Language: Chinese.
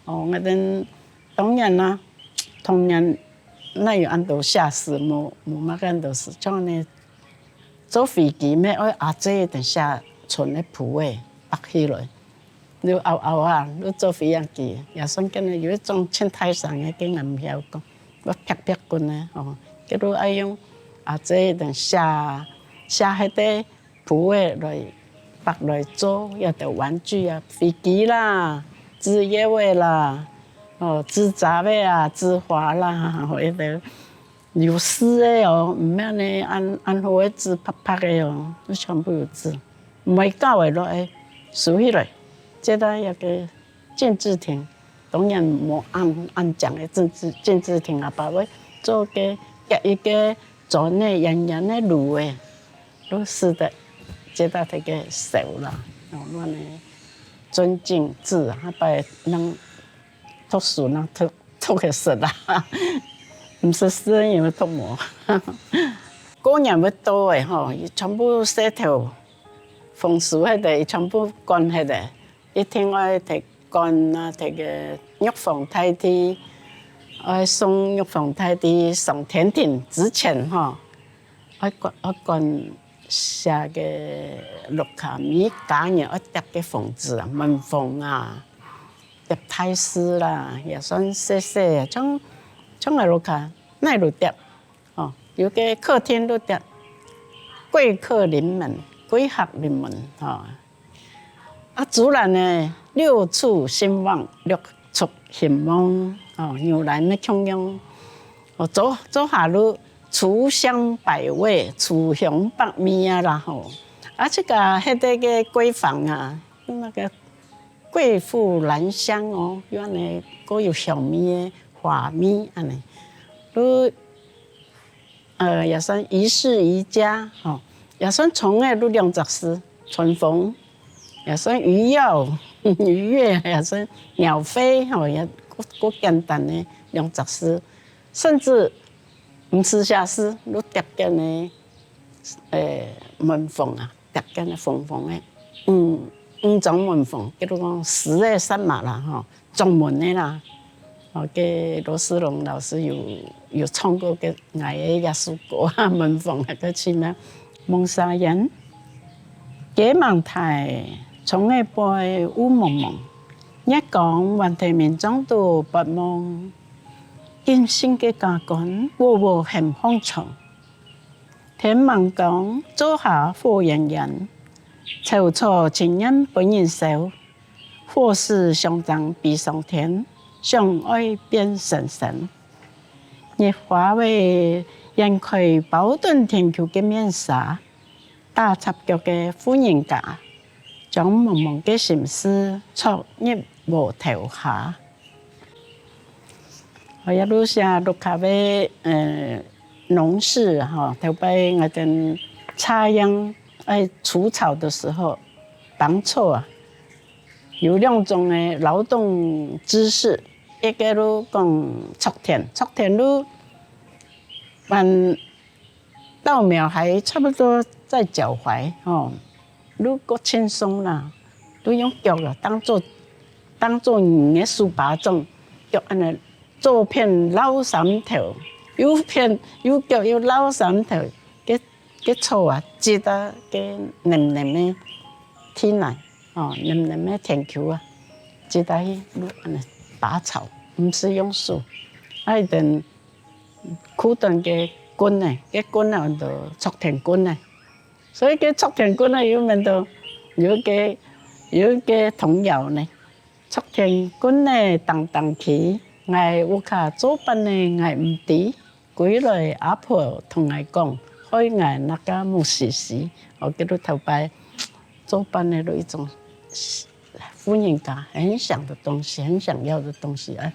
哦，我哋當然啦，童年那有按到下士，冇乜按到是將呢坐飛機咩？我阿姐等下存咧鋪位擺起來，你熬啊，你坐飛機也算緊咧，有一種穿太上嘅經驗唔曉講，我劈劈棍咧，哦，佢都愛用阿姐等下迄個鋪位來擺來做，有啲玩具啊，飛機啦。織葉尾啦，哦，織雜尾啊，織花啦，或者有絲的哦，唔免呢按好嘅織啪啪的哦，都全部有織，唔係教的落去數起來，這個一個剪紙亭，當然冇按講的剪紙亭啊，把我做個夾一個做呢圓圓的蘆誒，都絲的，這個這個手啦，哦，我呢。尊敬字啊，把人讀書人讀個實啦，唔是詩人因為讀冇。過年要到誒吼，伊全部洗頭、風梳迄個，伊全部乾迄個。一天我摕乾啊，摕個玉皇大帝，我送玉皇大帝上天庭之前吼，我乾。寫個綠卡米家人，我疊個鳳字啊，門鳳啊，疊太師啦，也算細細啊，種個綠卡，那路疊哦，有個客廳都疊，貴客臨門，貴客臨門哦。啊，主人呢，六畜興旺，六畜興旺哦，牛欄的腔樣，哦，走下路。廚香百味，廚香百味啊啦吼！啊，這個迄個個閨房啊，那個貴婦蘭香哦，原來各有小米、花米安尼，都也算宜室宜家吼，也算蟲誒都兩隻絲，春風也算魚躍魚躍，也算鳥飛吼，也各簡單的兩隻絲，甚至。唔是下士，你疊緊呢？門縫啊，疊緊的縫的，五種門縫，叫做講十個山馬啦，吼，中門的啦，哦，嘅羅斯龍老師有唱過嘅愛嘅耶穌歌啊，門縫那個詞呢，蒙沙人，幾萬台，從個背烏蒙蒙，一講雲台面中都不蒙。金星嘅家官，窩窩很豐盛。天盲講，做下火炎炎，臭草青煙不人收。火勢相爭比上天，相愛變神神。熱花為人開寶盾天橋嘅面紗，打插腳嘅婦人家，將茫茫嘅心思戳入無頭下。我一路下綠卡位農事哈，頭擺我哋插秧除草的時候，當初啊有兩種的勞動姿勢，一個都講鋤田路，稻苗還差不多在腳踝哦，路夠輕鬆啦，都用腳啊當做你的書把種，腳安尼。做片老三頭，有腳有老三頭，個草啊，擠得個嫩嫩的天來，哦，嫩嫩的田球啊，擠得去路安尼拔草，唔是用手，一定苦頓個棍呢，個棍啊就鋤田棍呢，所以個鋤田棍啊有面到有個童謠呢，鋤田棍呢當當起。我有卡做班呢，我唔知。歸來阿婆同我講，開我那個冇事事，我叫佢頭擺做班的一種婦人家很想的東西，很想要的東西啊。